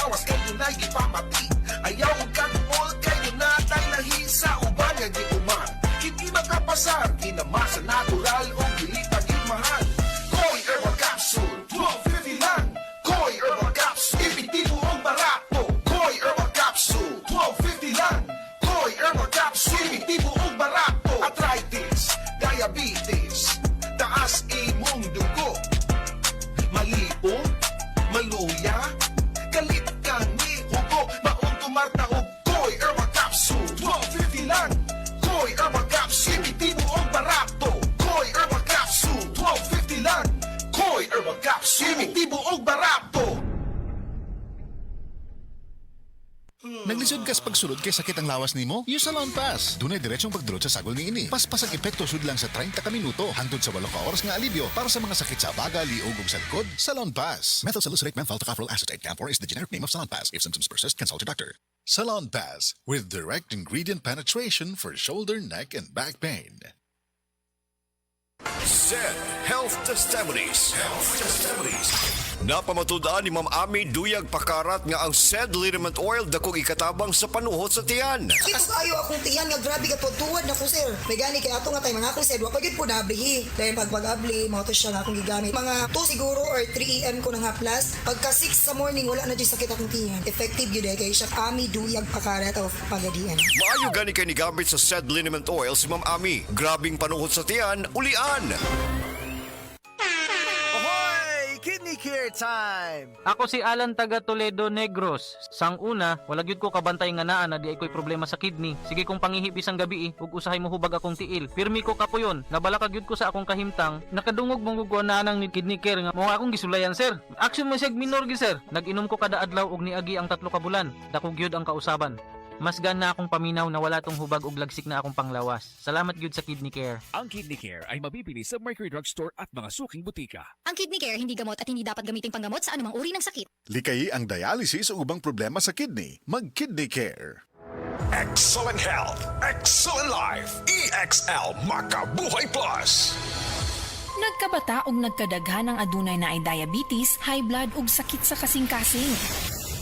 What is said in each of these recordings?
lawas kayo na'y ipamati. Ayaw kong kagumol kayo na tayo lahi sa uban nga gituman. Hindi makapasar, kinamasa natural o gilitag mahal. Koi Herbal Capsule, 12.50 lang. Koi Herbal Capsule, epektibo ang barato. Koi Herbal Capsule, 12.50 lang. Koi Herbal Capsule, epektibo ang barato. Arthritis, diabetes, taas imong dugo, malipong, maluya, galit ka ni ugo, maong tumarta og Koi Herbal Capsule, 12.50 lang. Koi Herbal Capsule, epektibo ang barato. Koi Herbal Capsule, 12.50 lang. Koi Herbal Capsule, epektibo ang barato. Naglisod kas pagsulod kay sakit ang lawas nimo? Use Salon Pass. Dunay diretsong pagdurot sa sagol niini. Paspas ang epekto sud lang sa 30 ka minuto hangtod sa 8 ka oras nga alibyo para sa mga sakit sa baga, liog ug sa likod. Salon Pass. Methyl salicylate menthol tocopherol acetate camphor is the generic name of Salon Pass. If symptoms persist, consult your doctor. Salon Pass with direct ingredient penetration for shoulder, neck and back pain. SED Health Testimonies. Health Testimonies. Napamatudan ni Ma'am Ami Duyag Pakarat nga ang SED liniment oil dakong ikatabang sa panuhot sa tiyan. Ito kayo akong tiyan nga grabe ka tuwad na ko sir. May gani kay ato nga tayo mga akong SED. Wapagid po nablihi. Dahil pag-abli, mga to siya nga akong gigamit. Mga 2 siguro or 3 AM ko na nga plus. Pagka 6 sa morning, wala na dyan sakit akong tiyan. Effective yun eh. Kaya siya Ami Duyag Pakarat of Pagadian. Maayo gani kay ni gamit sa SED liniment oil si Ma'am Ami. Grabing panuhot sa tiyan, ulian. Kidney Care Time! Ako si Alan taga Toledo Negros. Sang una, wala gyud ko kabantay nga naa na di ay ko'y problema sa kidney. Sige kong pangihip isang gabi ug usahay mo hubag akong tiil. Pirmi ko kapuyon, nabala ka gyud ko sa akong kahimtang. Nakadungog mong gugwana nang ni Kidney Care nga mo akong gisulayan sir. Action mo siya minor gi sir. Nag-inom ko kada adlaw og niagi ang 3 ka bulan. Dako gyud ang kausaban. Mas gana akong paminaw na wala tong hubag ug lagsik na akong panglawas. Salamat gyud sa Kidney Care. Ang Kidney Care ay mabibili sa Mercury Drugstore at mga suking butika. Ang Kidney Care hindi gamot at hindi dapat gamiting panggamot sa anumang uri ng sakit. Likayi ang dialysis o ubang problema sa kidney. Mag-Kidney Care. Excellent health, excellent life. EXL Makabuhay Plus. Nagkabata ug nagkadaghan ang adunay na ay diabetes, high blood ug sakit sa kasing-kasing.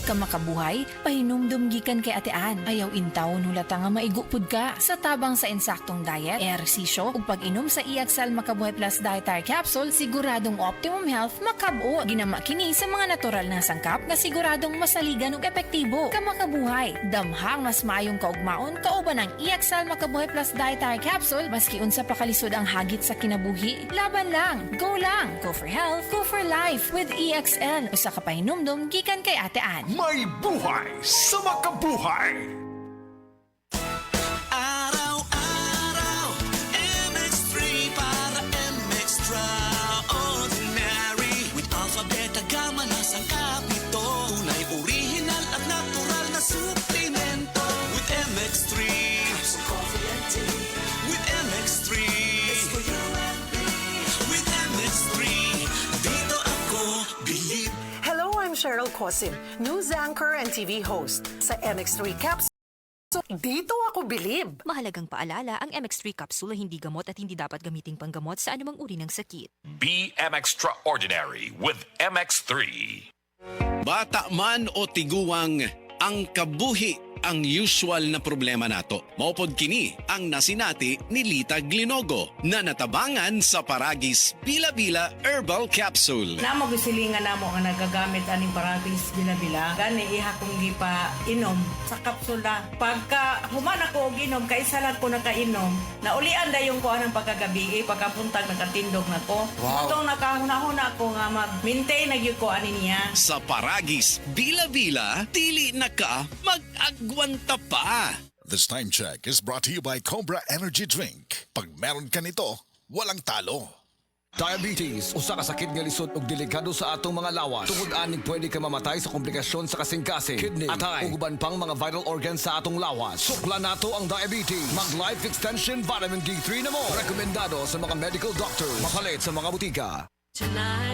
Kamakabuhay, pahinumdum gikan kay atean. Ayaw intawon hulata nga maigupod ka. Sa tabang sa insaktong diet, ehersisyo ug pag-inom sa EXL Makabuhay Plus Dietary Capsule, siguradong optimum health makab-o. Ginama kini sa mga natural na sangkap nga siguradong masaligan ug epektibo. Kamakabuhay, damhang mas maayong kaugmaon kauban ang EXL Makabuhay Plus Dietary Capsule maski unsa pa kalisod ang hagit sa kinabuhi. Laban lang, go lang. Go for health, go for life with EXL. Usa ka pahinumdum gikan kay atean. May buhay sa makabuhay. Araw-araw, MX3 para MX-Traordinary. With Alpha, Beta, Gamma na sangkap nito. Tunay, original at natural na suplemento. With MX3, so confident. With MX3, it's for you and me. With MX3, dito ako believe. Hello, I'm Cheryl Cosim, news anchor and TV host sa MX3 Capsule. Dito ako bilib. Mahalagang paalala, ang MX3 capsule ay hindi gamot at hindi dapat gamiting panggamot sa anumang uri ng sakit. Be extraordinary with MX3. Bata man o tiguwang, ang kabuhi ang usual na problema nato. Maupod kini ang nasinati ni Lita Glinogo na natabangan sa Paragis Bila-Bila Herbal Capsule. Namo gisilingan namo nga nagagamit aning Paragis Bila-Bila. Gani iha kong gipa inom sa kapsula. Pagka human ako og inom, kaisa lang ko nakainom, naulian dayon ko anang pagkagabi, pagkapuntag nakatindog na ko. Wow. Itong nakahuna-huna ko nga mag-maintain na gyud ko ani niya. Sa Paragis Bila-Bila, dili na ka mag-agwanta pa. This time check is brought to you by Cobra Energy Drink. Pag meron ka nito, walang talo. Diabetes, usa ka sakit nga lisod ug delikado sa atong mga lawas. Tungod aning pwede ka mamatay sa komplikasyon sa kasing-kasing, kidney, atay, ug uban pang mga vital organs sa atong lawas. Sukla nato ang diabetes. Mag Life Extension Vitamin D3 na mo. Rekomendado sa mga medical doctors. Mapalit sa mga butika.